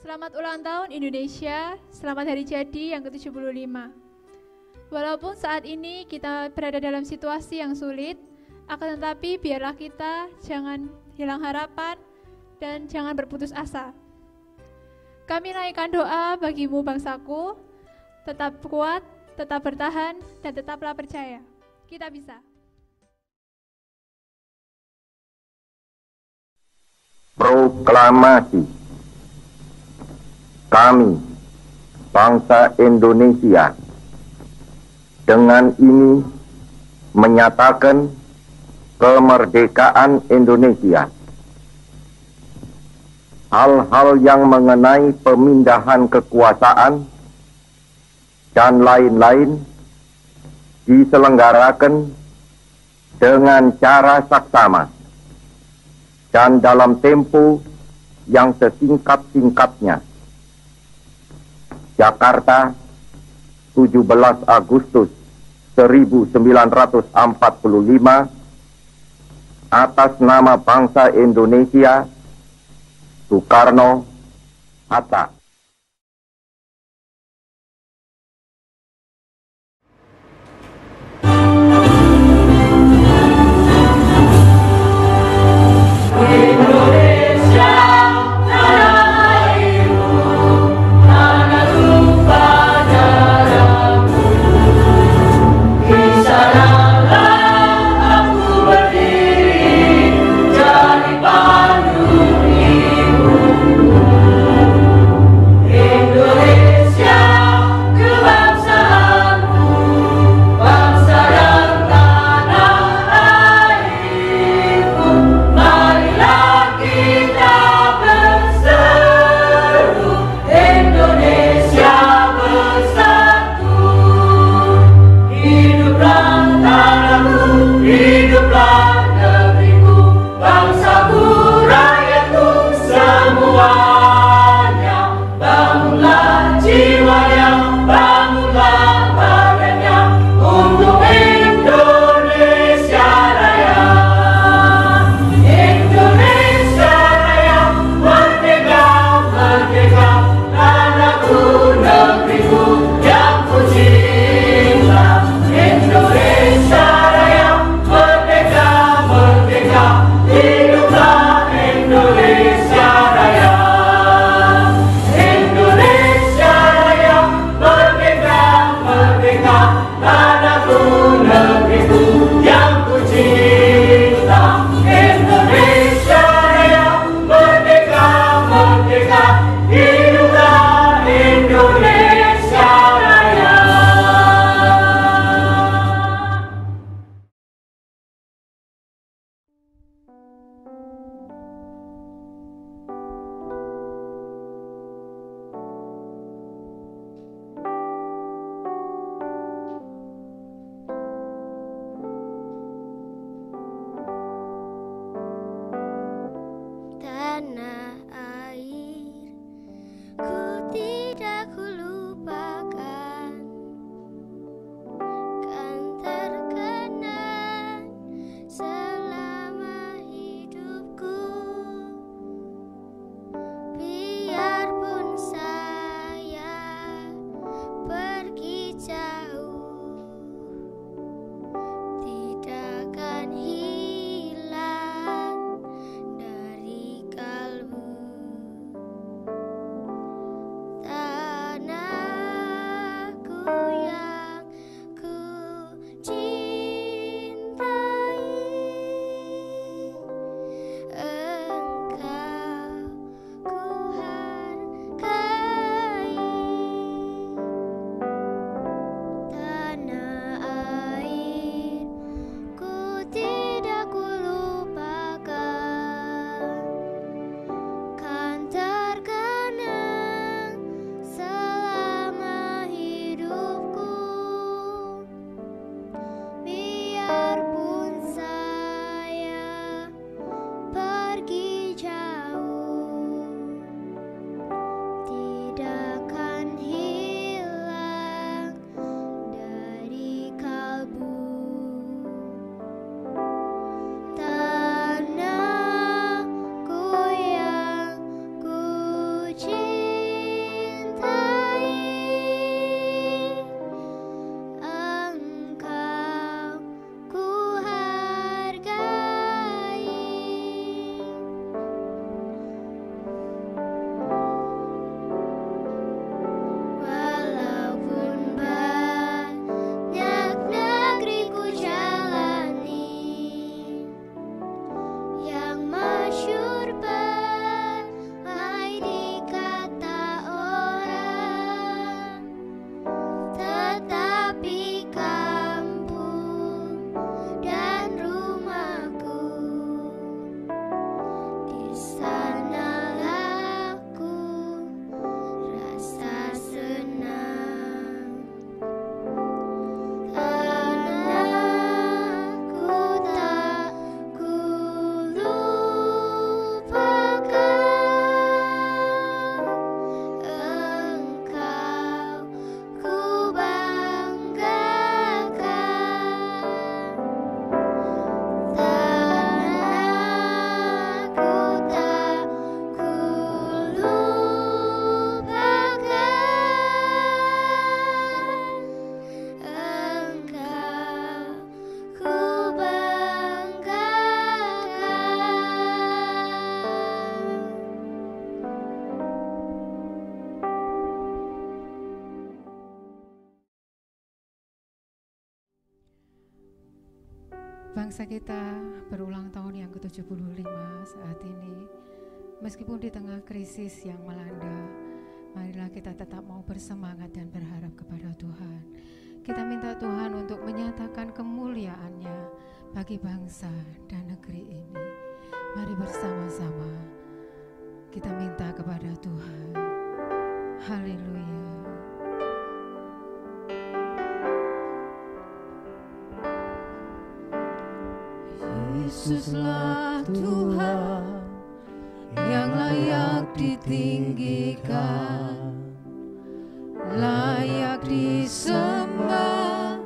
Selamat ulang tahun Indonesia, selamat hari jadi yang ke-75. Walaupun saat ini kita berada dalam situasi yang sulit, akan tetapi biarlah kita jangan hilang harapan dan jangan berputus asa. Kami naikkan doa bagimu bangsaku, tetap kuat, tetap bertahan, dan tetaplah percaya. Kita bisa. Proklamasi. Kami, bangsa Indonesia, dengan ini menyatakan kemerdekaan Indonesia. Hal-hal yang mengenai pemindahan kekuasaan dan lain-lain diselenggarakan dengan cara saksama dan dalam tempo yang sesingkat-singkatnya. Jakarta, 17 Agustus 1945, atas nama bangsa Indonesia, Soekarno, Hatta. Bangsa kita berulang tahun yang ke-75 saat ini. Meskipun di tengah krisis yang melanda, marilah kita tetap mau bersemangat dan berharap kepada Tuhan. Kita minta Tuhan untuk menyatakan kemuliaan-Nya bagi bangsa dan negeri ini. Mari bersama-sama kita minta kepada Tuhan. Haleluya. Yesuslah Tuhan yang layak ditinggikan, layak disembah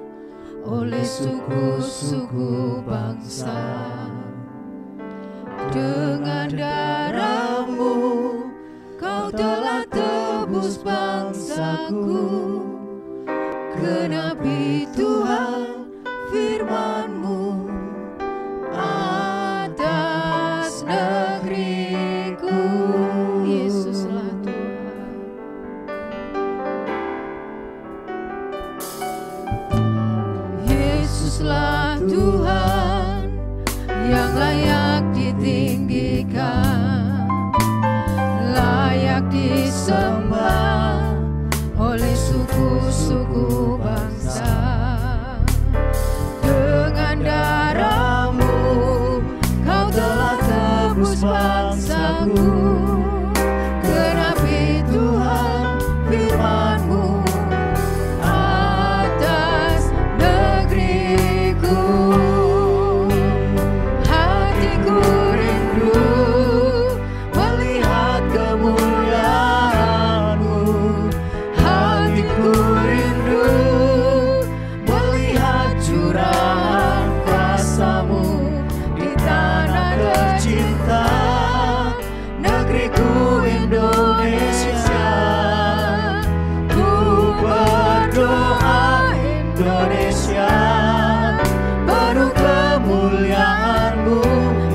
oleh suku-suku bangsa. Dengan darah-Mu Kau telah tebus bangsaku. Genapi Tuhan firman-Mu atas negeriku. Yesuslah Tuhan. Yesuslah Tuhan yang layak ditinggikan, layak disembah oleh suku-suku bangsa. Dengan darah-Mu Kau telah tebus bangsaku. Genapi Tuhan firman-Mu atas negeriku. Hatiku rindu melihat kemuliaan-Mu. Hatiku rindu melihat curahan kuasa-Mu di tanah tercinta, negeriku Indonesia. Ku berdoa Indonesia, penuh kemuliaan-Mu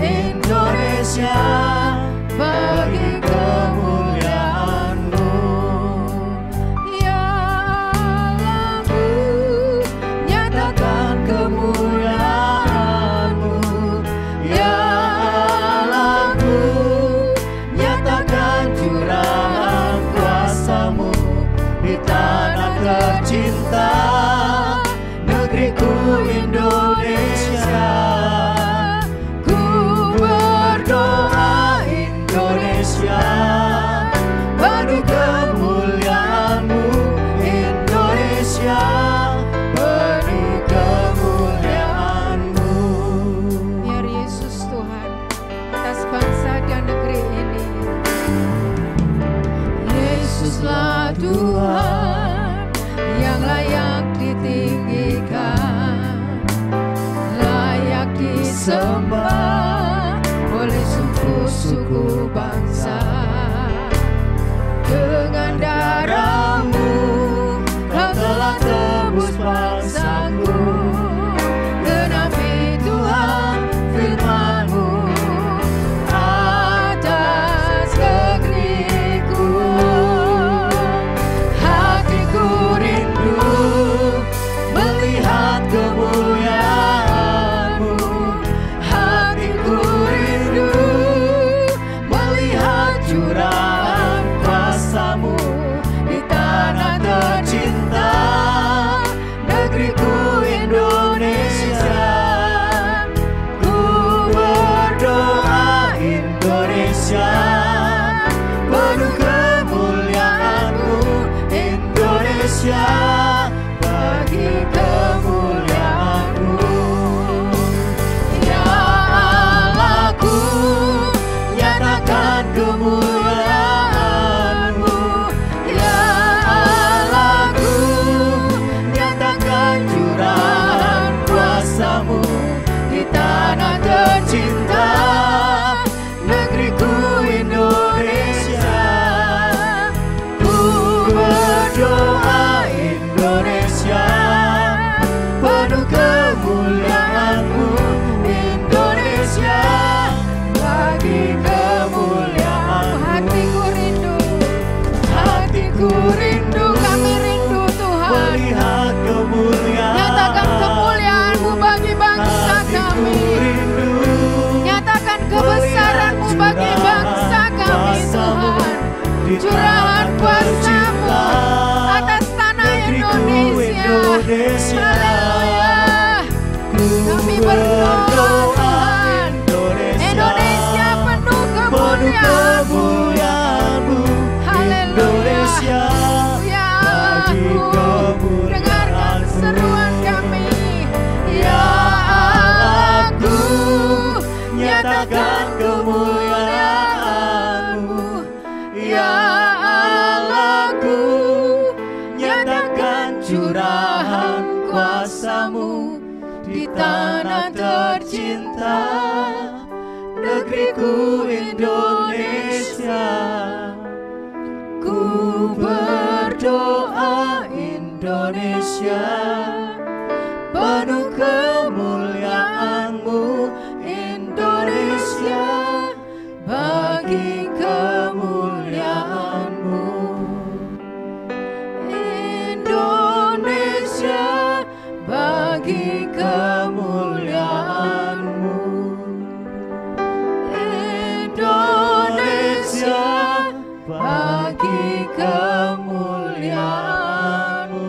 Indonesia, bagi kemuliaan-Mu. Ya Allahku, nyatakan kemuliaan-Mu. Ya Allahku, nyatakan curahan kuasa-Mu di tanah tercinta, negeriku Indonesia. Ku berdoa Indonesia, penuh kemuliaan-Mu Indonesia, penuh kemuliaan-Mu. Biar Yesus Tuhan atas bangsa dan negeri ini. Yesuslah Tuhan yang layak ditinggikan, layak disembah oleh suku-suku bangsa. Dengan darah-Mu Kau telah tebus bangsaku. Genapi Tuhan firman-Mu atas negeriku. Hatiku rindu melihat kemuliaan-Mu. Hatiku rindu melihat curahan kuasa-Mu di tanah tercinta, negeriku Indonesia. Ku berdoa Indonesia, penuh kemuliaan-Mu Indonesia, bagi kemuliaan-Mu. Ya Allahku, nyatakan kemuliaan-Mu. Ya Allahku, nyatakan curahan kuasa-Mu di tanah tercinta, negeriku Indonesia. Ku berdoa Indonesia, penuh kemuliaan-Mu Indonesia, bagi kemuliaan-Mu. Hatiku rindu, Hatiku rindu, kami rindu Tuhan. melihat kemuliaan-Mu. Nyatakan kemuliaan-Mu bagi bangsa Hatiku kami. Indonesia. Kami berdoa Indonesia penuh kemuliaan-Mu. Indonesia, Ya Allahku, dengarkan seruan kami. Ya Allahku, nyatakan kemuliaan-Mu. Ya Allahku, nyatakan curahan kuasa-Mu di tanah tercinta, negeriku Indonesia. Ku berdoa Indonesia, penuh kemuliaan-Mu. Indonesia, bagi kemuliaan-Mu. Indonesia, bagi kemuliaan-Mu. Indonesia, bagi kemuliaan-Mu.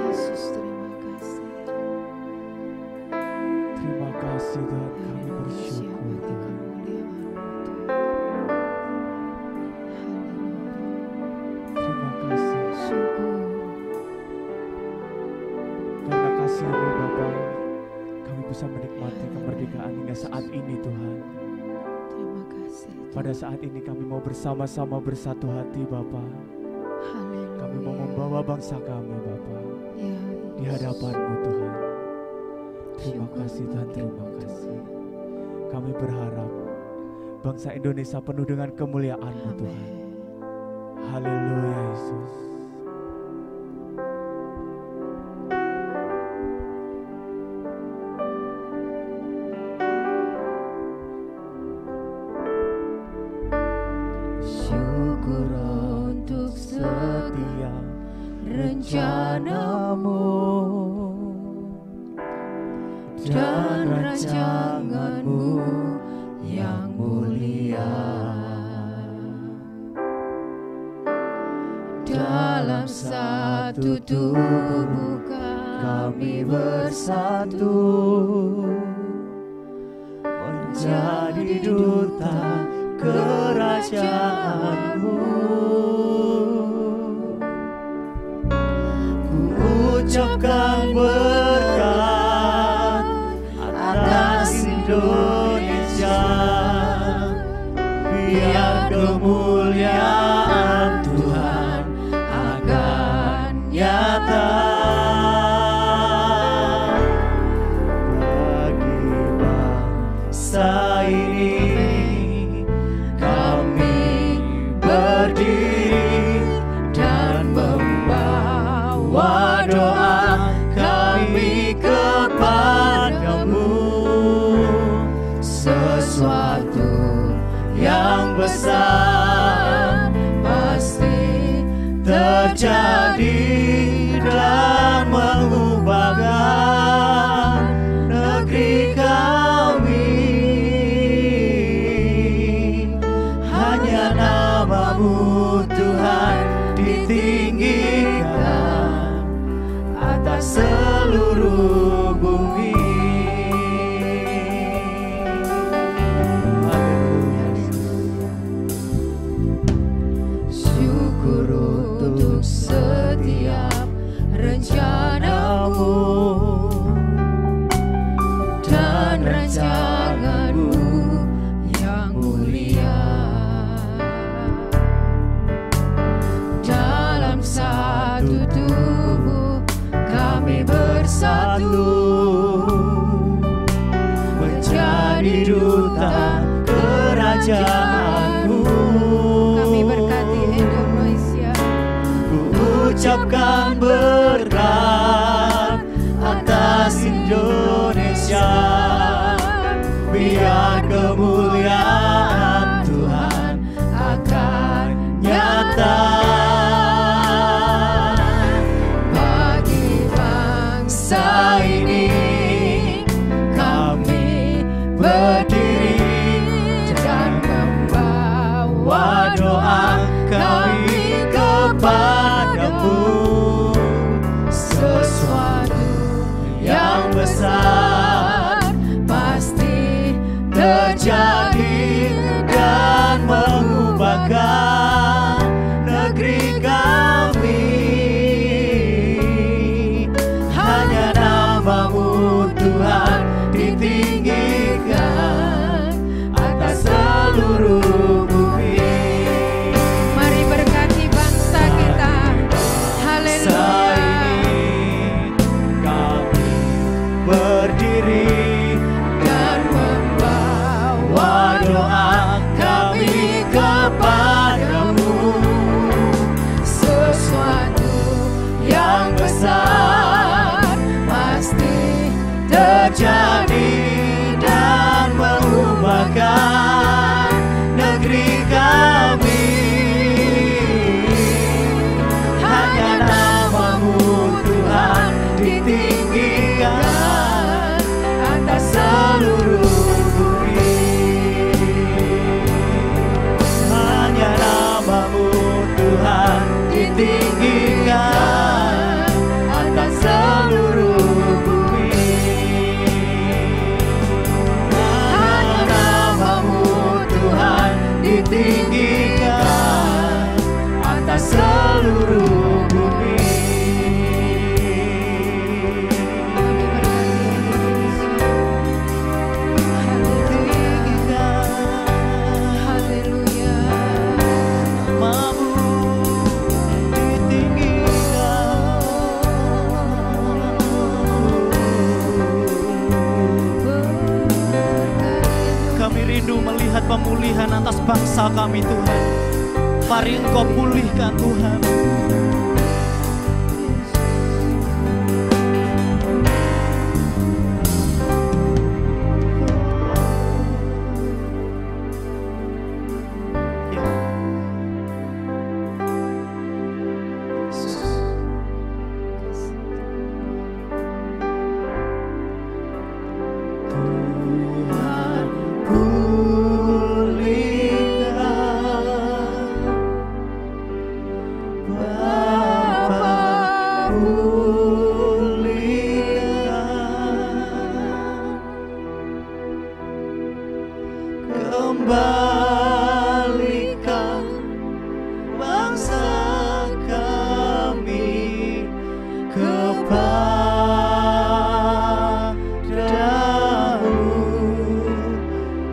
Yesus, terima kasih. Terima kasih Tuhan, kami bersyukur Tuhan. Terima kasih karena kasih-Mu Bapa, kami bisa menikmati kemerdekaan hingga saat ini Tuhan. Terima kasih. Pada saat ini kami mau bersama-sama bersatu hati Bapa. Kami mau membawa bangsa kami Bapa di hadapan-Mu Tuhan. Terima kasih Tuhan, terima kasih. Kami berharap bangsa Indonesia penuh dengan kemuliaan-Mu Tuhan. Haleluya Yesus. Syukur untuk setiap rencana-Mu dan rancangan-Mu yang mulia. Dalam satu tubuh kami bersatu, menjadi duta kerajaan-Mu. Ku ucapkan berkat atas Indonesia, biar kemuliaan Tuhan akan nyata. Bagi bangsa ini kami berdiri dan membawa doa kami kepadamu. Sesuatu yang besar pasti terjadi dan mengubahkan negeri kami. Hanya nama-Mu Tuhan ditinggikan atas seluruh bumi. Syukur untuk setiap rencana-Mu dan rancangan-Mu yang mulia. Dalam satu tubuh kami bersatu, menjadi duta kerajaan-Mu. Kami berkati Indonesia. Ku ucapkan berkat atas Indonesia, biar kemuliaan Tuhan akan nyata. Bagi bangsa ini kami berdiri dan membawa pulihkan negeri kami. Hanya nama-Mu Tuhan ditinggikan atas seluruh bumi. Mari berkati bangsa kita. Haleluya. Kami berdiri dan membawa doa kami kepadamu. Sesuatu yang besar pasti terjadi dan mengubahkan negeri kami. Hanya nama-Mu Tuhan ditinggikan atas seluruh bumi. Hanya nama-Mu Tuhan ditinggikan atas seluruh bumi. Hanya nama-Mu Tuhan ditinggikan atas seluruh bumi. Haleluya. Nama-Mu ditinggikan. Kami rindu melihat pemulihan atas bangsa kami Tuhan. Mari Engkau pulihkan Tuhan. Tuhan pulihkan, Bapa pulihkan, kembalikan bangsa kami kepada-Mu.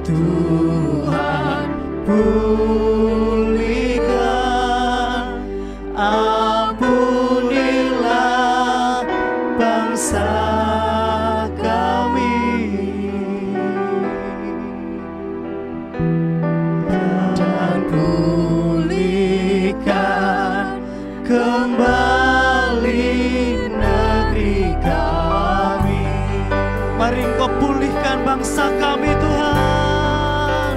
Tuhan pulihkan, ampunilah bangsa kami, dan pulihkan kembali negeri kami. Mari Engkau pulihkan bangsa kami Tuhan.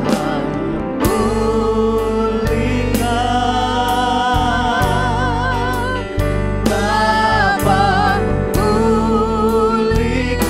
Tuhan pulihkan, Bapa pulihkan,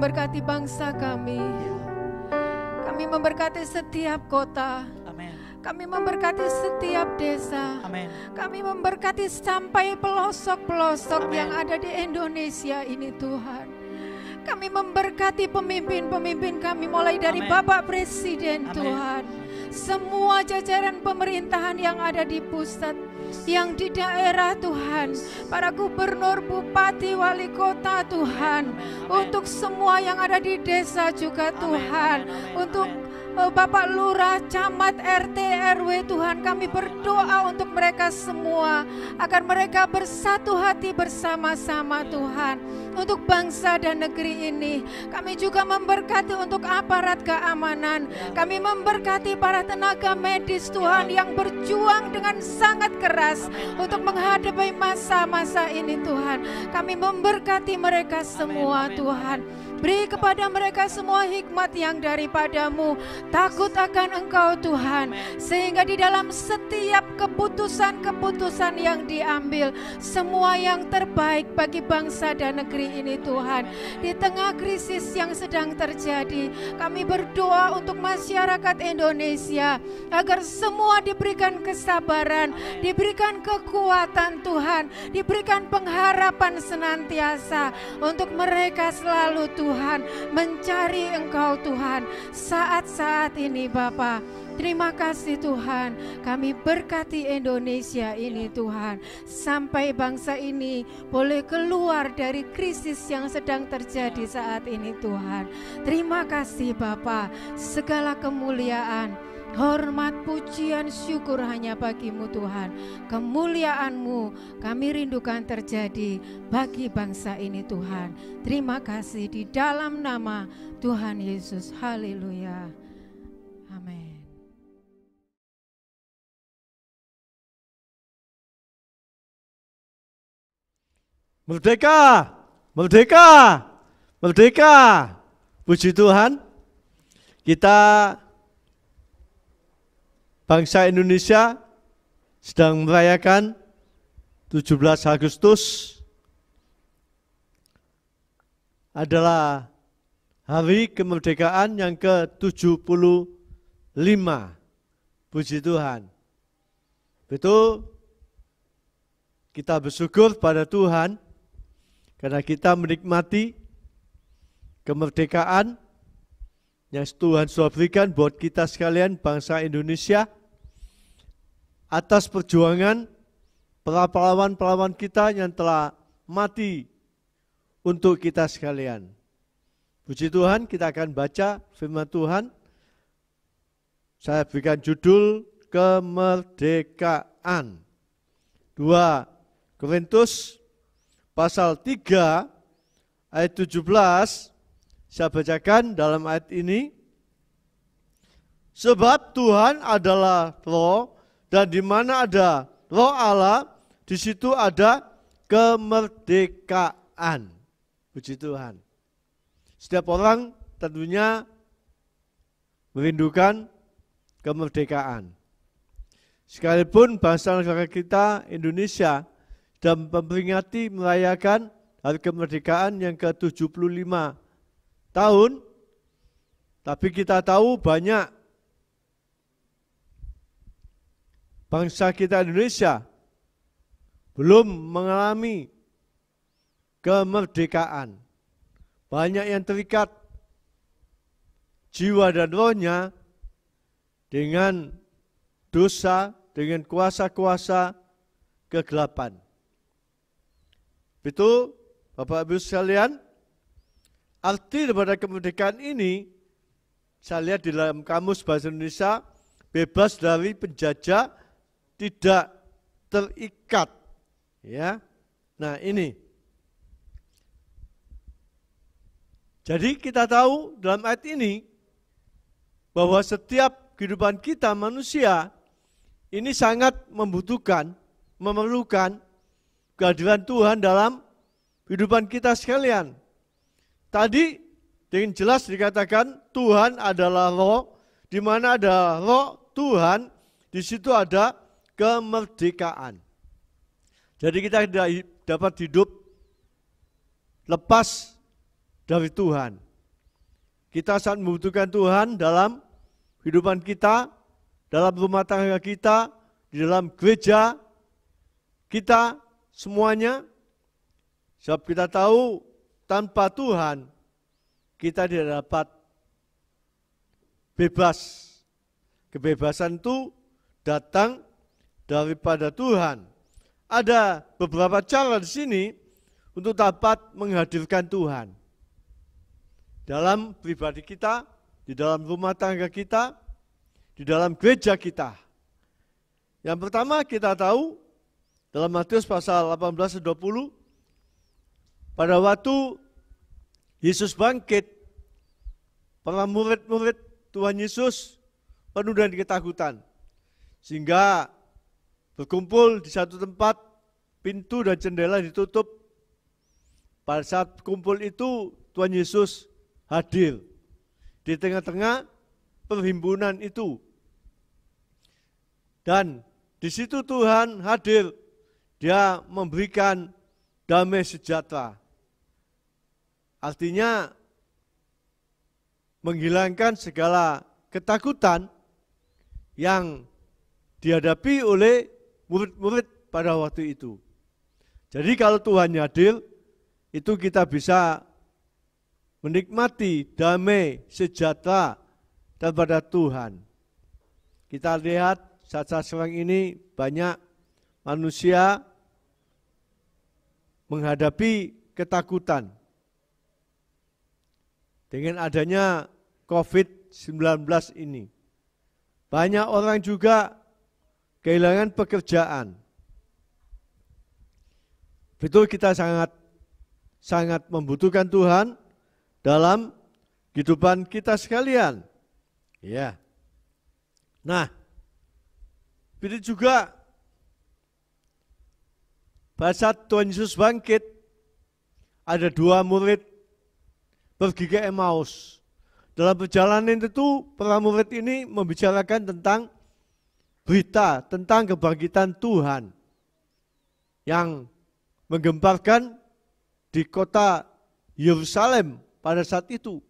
memberkati bangsa kami. Kami memberkati setiap kota. Amin. Kami memberkati setiap desa. Amin. Kami memberkati sampai pelosok-pelosok yang ada di Indonesia ini Tuhan. Kami memberkati pemimpin-pemimpin kami mulai dari Bapak Presiden. Amin. Tuhan. Semua jajaran pemerintahan yang ada di pusat, yang di daerah Tuhan, para gubernur, bupati, wali kota Tuhan, untuk semua yang ada di desa juga Tuhan, untuk Bapak Lurah, Camat, RT, RW Tuhan, kami berdoa untuk mereka semua, agar mereka bersatu hati bersama-sama Tuhan, untuk bangsa dan negeri ini. Kami juga memberkati untuk aparat keamanan, kami memberkati para tenaga medis Tuhan, yang berjuang dengan sangat keras untuk menghadapi masa-masa ini Tuhan. Kami memberkati mereka semua Tuhan. Beri kepada mereka semua hikmat yang daripadamu, takut akan Engkau Tuhan, sehingga di dalam setiap keputusan-keputusan yang diambil, semua yang terbaik bagi bangsa dan negeri ini Tuhan. Di tengah krisis yang sedang terjadi, kami berdoa untuk masyarakat Indonesia, agar semua diberikan kesabaran, diberikan kekuatan Tuhan, diberikan pengharapan senantiasa untuk mereka selalu Tuhan, mencari Engkau Tuhan saat-saat ini Bapa. Terima kasih Tuhan, kami berkati Indonesia ini Tuhan, sampai bangsa ini boleh keluar dari krisis yang sedang terjadi saat ini Tuhan. Terima kasih Bapa, segala kemuliaan, hormat, pujian, syukur hanya bagimu Tuhan. Kemuliaan-Mu kami rindukan terjadi bagi bangsa ini Tuhan. Terima kasih di dalam nama Tuhan Yesus. Haleluya. Amin. Merdeka, merdeka, merdeka. Puji Tuhan, kita bangsa Indonesia sedang merayakan 17 Agustus adalah hari kemerdekaan yang ke-75. Puji Tuhan. Betul, kita bersyukur pada Tuhan karena kita menikmati kemerdekaan yang Tuhan sudah berikan buat kita sekalian bangsa Indonesia, atas perjuangan para pahlawan-pahlawan kita yang telah mati untuk kita sekalian. Puji Tuhan, kita akan baca firman Tuhan. Saya berikan judul kemerdekaan. 2 Korintus pasal 3 ayat 17, saya bacakan dalam ayat ini. Sebab Tuhan adalah Roh, dan di mana ada Roh Allah, di situ ada kemerdekaan. Puji Tuhan. Setiap orang tentunya merindukan kemerdekaan. Sekalipun bangsa negara kita Indonesia dan memperingati merayakan hari kemerdekaan yang ke-75 tahun, tapi kita tahu banyak bangsa kita Indonesia belum mengalami kemerdekaan. Banyak yang terikat jiwa dan rohnya dengan dosa, dengan kuasa-kuasa kegelapan. Betul, Bapak Ibu sekalian, arti daripada kemerdekaan ini, saya lihat di dalam Kamus Bahasa Indonesia, bebas dari penjajah, tidak terikat. Ya, nah ini. Jadi kita tahu dalam ayat ini, bahwa setiap kehidupan kita manusia, ini sangat membutuhkan, memerlukan kehadiran Tuhan dalam kehidupan kita sekalian. Tadi dengan jelas dikatakan Tuhan adalah Roh, di mana ada Roh Tuhan, di situ ada kemerdekaan. Jadi kita tidak dapat hidup lepas dari Tuhan. Kita sangat membutuhkan Tuhan dalam kehidupan kita, dalam rumah tangga kita, di dalam gereja kita semuanya. Sebab kita tahu tanpa Tuhan kita tidak dapat bebas. Kebebasan itu datang daripada Tuhan. Ada beberapa cara di sini untuk dapat menghadirkan Tuhan dalam pribadi kita, di dalam rumah tangga kita, di dalam gereja kita. Yang pertama kita tahu dalam Matius pasal 18-20, pada waktu Yesus bangkit, para murid-murid Tuhan Yesus penuh dengan ketakutan, sehingga berkumpul di satu tempat, pintu dan jendela ditutup. Pada saat kumpul itu Tuhan Yesus hadir di tengah-tengah perhimpunan itu. Dan di situ Tuhan hadir, Dia memberikan damai sejahtera. Artinya menghilangkan segala ketakutan yang dihadapi oleh murid-murid pada waktu itu. Jadi kalau Tuhan hadir, itu kita bisa menikmati damai sejahtera daripada Tuhan. Kita lihat saat-saat sekarang ini banyak manusia menghadapi ketakutan. Dengan adanya COVID-19 ini, banyak orang juga kehilangan pekerjaan. Betul, kita sangat membutuhkan Tuhan dalam kehidupan kita sekalian. Ya. Nah, begitu juga pada saat Tuhan Yesus bangkit, ada 2 murid pergi ke Emmaus. Dalam perjalanan itu, para murid ini membicarakan tentang berita, tentang kebangkitan Tuhan yang menggemparkan di kota Yerusalem pada saat itu.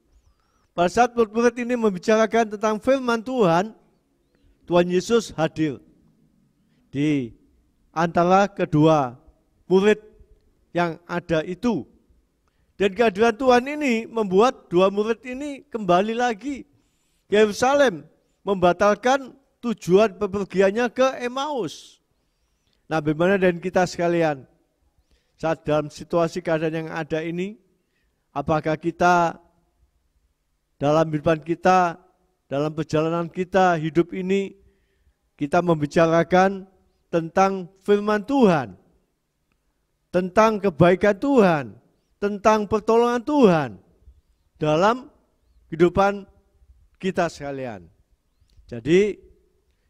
Pada saat murid ini membicarakan tentang firman Tuhan, Tuhan Yesus hadir di antara kedua murid yang ada itu. Dan kehadiran Tuhan ini membuat 2 murid ini kembali lagi ke Yerusalem, membatalkan tujuan bepergiannya ke Emmaus. Nah, bagaimana dengan kita sekalian? Saat dalam situasi keadaan yang ada ini, apakah kita dalam kehidupan kita, dalam perjalanan kita hidup ini, kita membicarakan tentang firman Tuhan, tentang kebaikan Tuhan, tentang pertolongan Tuhan dalam kehidupan kita sekalian. Jadi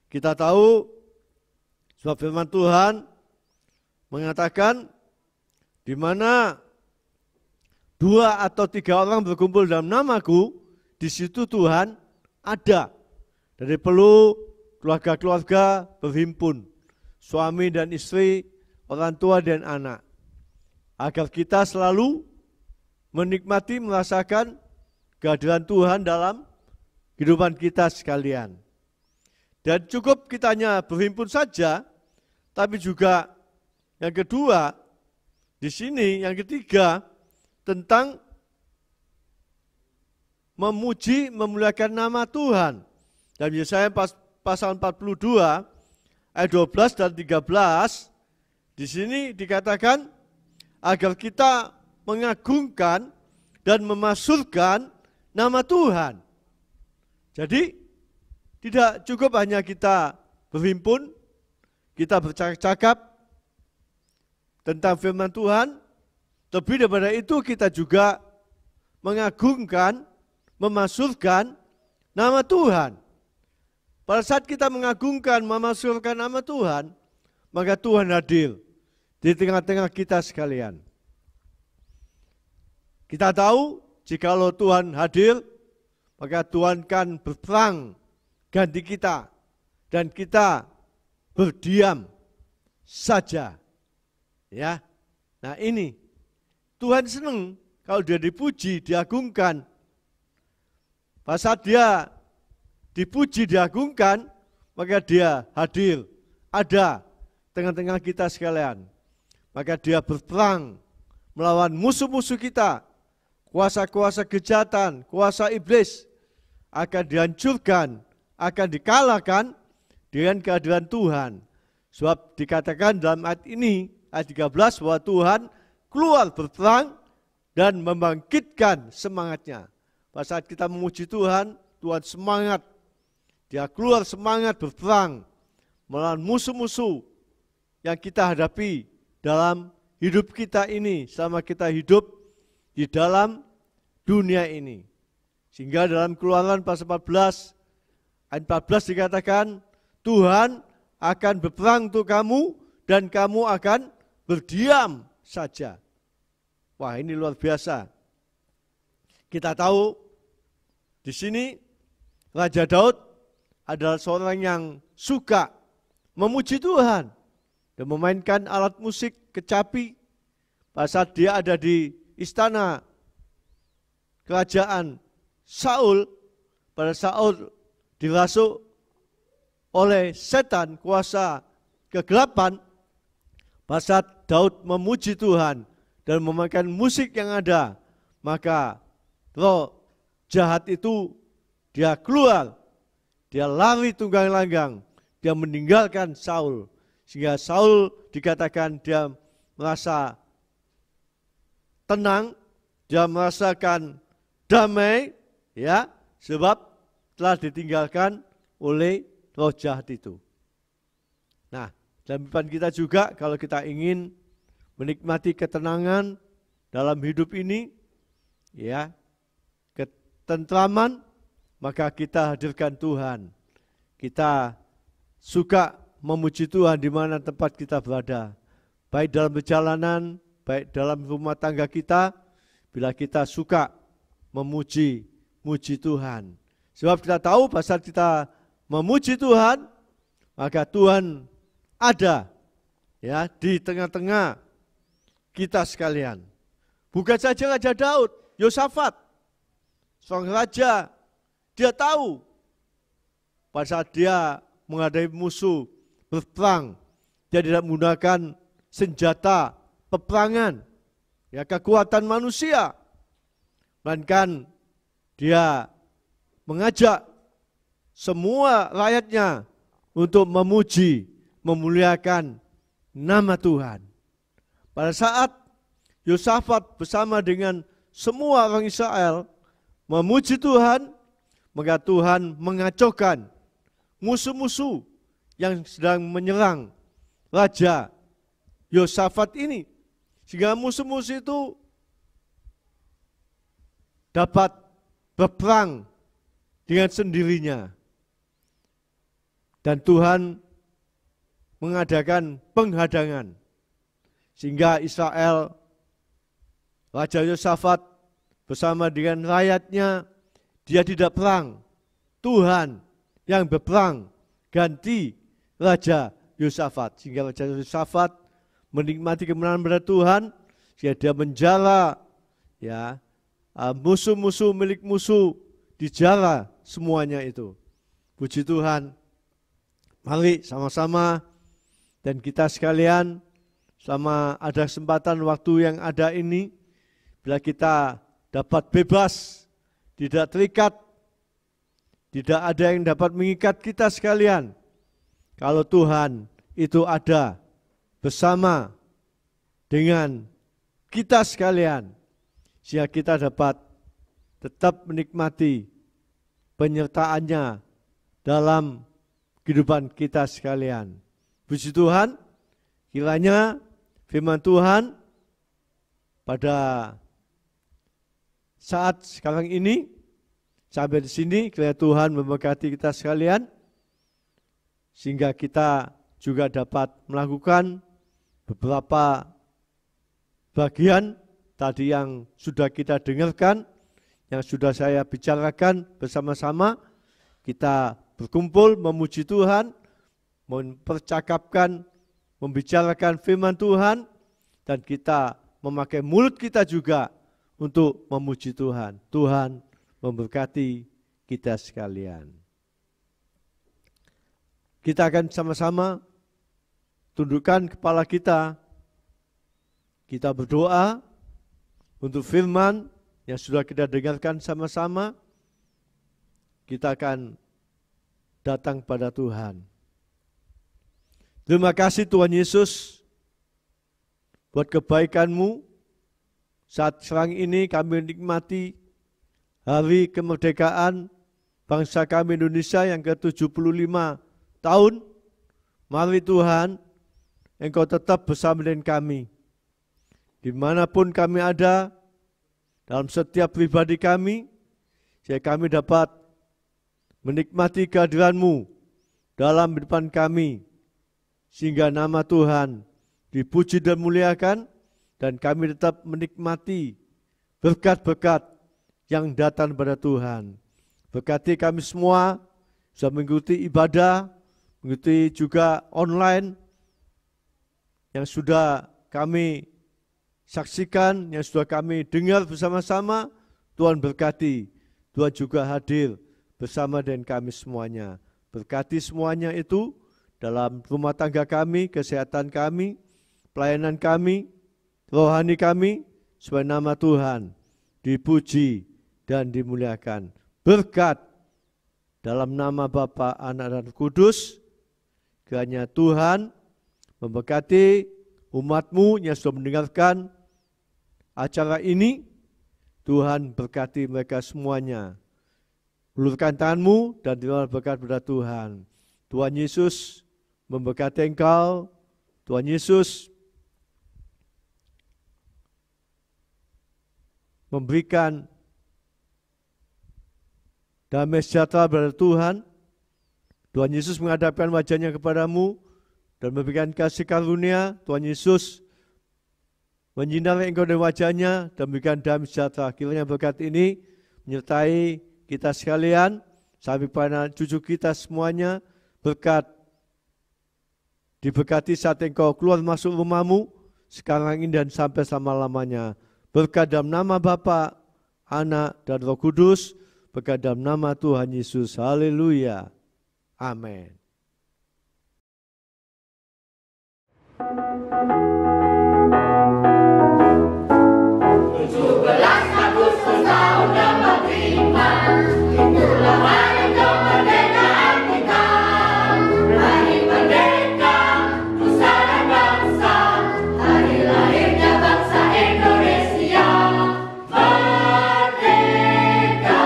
kita tahu sebab firman Tuhan mengatakan di mana 2 atau 3 orang berkumpul dalam namaku, di situ Tuhan ada. Jadi perlu keluarga-keluarga berhimpun, suami dan istri, orang tua dan anak, agar kita selalu menikmati, merasakan kehadiran Tuhan dalam kehidupan kita sekalian. Dan cukup kita hanya berhimpun saja, tapi juga yang kedua, di sini yang ketiga, tentang memuji, memuliakan nama Tuhan. Dalam Yesaya pasal 42, ayat 12 dan 13, di sini dikatakan, agar kita mengagungkan dan memasyurkan nama Tuhan. Jadi tidak cukup hanya kita berhimpun, kita bercakap-cakap tentang firman Tuhan, lebih daripada itu kita juga mengagungkan, memasyurkan nama Tuhan. Pada saat kita mengagungkan, memasyurkan nama Tuhan, maka Tuhan hadir di tengah-tengah kita sekalian. Kita tahu jikalau Tuhan hadir, maka Tuhan kan berperang ganti kita dan kita berdiam saja. Ya. Nah, ini Tuhan senang kalau Dia dipuji, diagungkan. Pada saat dia dipuji, diagungkan, maka dia hadir, ada tengah-tengah kita sekalian. Maka dia berperang melawan musuh-musuh kita, kuasa-kuasa kejahatan, kuasa iblis akan dihancurkan, akan dikalahkan dengan kehadiran Tuhan. Sebab dikatakan dalam ayat ini, ayat 13, bahwa Tuhan keluar berperang dan membangkitkan semangatnya. Pada saat kita memuji Tuhan, Tuhan semangat. Dia keluar semangat berperang melawan musuh-musuh yang kita hadapi dalam hidup kita ini, selama kita hidup di dalam dunia ini. Sehingga dalam Keluaran pasal 14, ayat 14 dikatakan, Tuhan akan berperang untuk kamu dan kamu akan berdiam saja. Wah, ini luar biasa. Kita tahu di sini Raja Daud adalah seorang yang suka memuji Tuhan dan memainkan alat musik kecapi. Pada saat dia ada di istana kerajaan Saul, pada Saul dirasuk oleh setan, kuasa kegelapan. Pada saat Daud memuji Tuhan dan memainkan musik yang ada, maka roh jahat itu dia keluar, dia lari tunggang langgang, dia meninggalkan Saul. Sehingga Saul dikatakan dia merasa tenang, dia merasakan damai, ya, sebab telah ditinggalkan oleh roh jahat itu. Nah, dalam kehidupan kita juga, kalau kita ingin menikmati ketenangan dalam hidup ini, ya, ketentraman, maka kita hadirkan Tuhan. Kita suka memuji Tuhan di mana tempat kita berada, baik dalam perjalanan, baik dalam rumah tangga kita, bila kita suka memuji Tuhan. Sebab kita tahu pada saat kita memuji Tuhan, maka Tuhan ada, ya, di tengah-tengah kita sekalian. Bukan saja Raja Daud, Yosafat, seorang raja, dia tahu pada saat dia menghadapi musuh berperang, dia tidak menggunakan senjata peperangan, ya, kekuatan manusia, melainkan dia mengajak semua rakyatnya untuk memuji, memuliakan nama Tuhan. Pada saat Yosafat bersama dengan semua orang Israel memuji Tuhan, maka Tuhan mengacaukan musuh-musuh yang sedang menyerang Raja Yosafat ini. Sehingga musuh-musuh itu dapat berperang dengan sendirinya. Dan Tuhan mengadakan penghadangan. Sehingga Israel, Raja Yosafat bersama dengan rakyatnya, dia tidak perang. Tuhan yang berperang ganti Raja Yosafat. Sehingga Raja Yosafat menikmati kemenangan pada Tuhan, sehingga dia menjala, ya, musuh-musuh milik musuh, dijala semuanya itu. Puji Tuhan. Mari sama-sama dan kita sekalian, selama ada kesempatan waktu yang ada ini, bila kita dapat bebas, tidak terikat, tidak ada yang dapat mengikat kita sekalian. Kalau Tuhan itu ada bersama dengan kita sekalian, sehingga kita dapat tetap menikmati penyertaannya dalam kehidupan kita sekalian. Puji Tuhan, kiranya firman Tuhan pada saat sekarang ini sampai di sini, kiranya Tuhan memberkati kita sekalian, sehingga kita juga dapat melakukan beberapa bagian tadi yang sudah kita dengarkan, yang sudah saya bicarakan bersama-sama. Kita berkumpul memuji Tuhan, mempercakapkan, membicarakan firman Tuhan, dan kita memakai mulut kita juga untuk memuji Tuhan. Tuhan memberkati kita sekalian. Kita akan sama-sama tundukkan kepala kita. Kita berdoa untuk firman yang sudah kita dengarkan sama-sama. Kita akan datang pada Tuhan. Terima kasih Tuhan Yesus buat kebaikan-Mu. Saat sekarang ini kami menikmati hari kemerdekaan bangsa kami Indonesia yang ke-75 tahun. Mari Tuhan, Engkau tetap bersama dengan kami. Dimanapun kami ada, dalam setiap pribadi kami, sehingga kami dapat menikmati kehadiran-Mu dalam kehidupan kami, sehingga nama Tuhan dipuji dan muliakan, dan kami tetap menikmati berkat-berkat yang datang pada Tuhan. Berkati kami semua, bisa mengikuti ibadah, mengikuti juga online, yang sudah kami saksikan, yang sudah kami dengar bersama-sama. Tuhan berkati, Tuhan juga hadir bersama dengan kami semuanya. Berkati semuanya itu dalam rumah tangga kami, kesehatan kami, pelayanan kami, rohani kami, supaya nama Tuhan dipuji dan dimuliakan. Berkat dalam nama Bapa, Anak, dan Roh Kudus, kiranya Tuhan memberkati umat-Mu yang sudah mendengarkan acara ini. Tuhan berkati mereka semuanya. Ulurkan tangan-Mu dan terima berkat pada Tuhan. Tuhan Yesus memberkati engkau. Tuhan Yesus memberikan damai sejahtera kepada Tuhan. Tuhan Yesus menghadapkan wajahnya kepadamu dan memberikan kasih karunia. Tuhan Yesus menyinari engkau dengan wajahnya dan memberikan damai sejahtera. Kiranya berkat ini menyertai kita sekalian, sampai pada cucu kita semuanya. Berkat diberkati saat engkau keluar masuk rumahmu, sekarang ini dan sampai selama-lamanya. Berkat dalam nama Bapa, Anak, dan Roh Kudus. Berkat dalam nama Tuhan Yesus. Haleluya. Amin. Itulah hari kemerdekaan kita. Hari merdeka, nusa dan bangsa. Hari lahirnya bangsa Indonesia. Merdeka,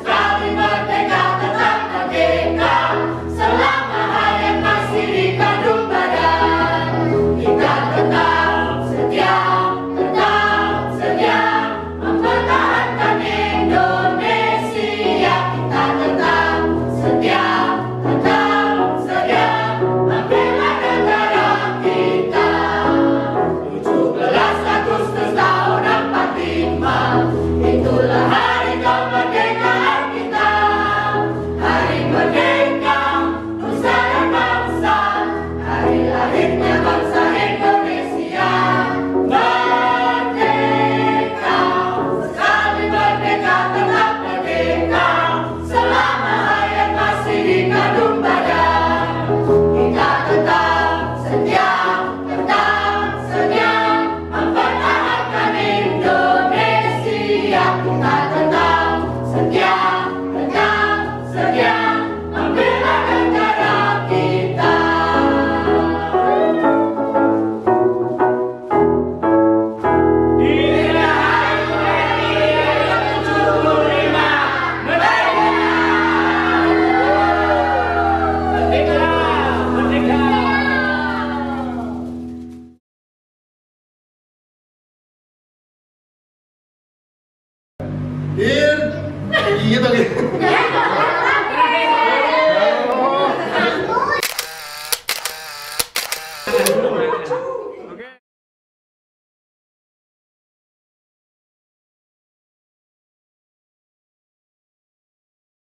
sekali merdeka tetap merdeka. Selama hayat masih dikandung badan. Kita tetap setia mempertahankan Indonesia. Kita tetap setia membela negara kita. 17 Agustus tahun 45, itulah hari kemerdekaan kita. Hari merdeka, nusa dan bangsa. Hari lahirnya bangsa Indonesia. Merdeka, sekali merdeka tetap merdeka. Selama hayat masih dikandung badan. Kita tetap setia mempertahankan Indonesia. Kita tetap setia membela negara kita. Iya,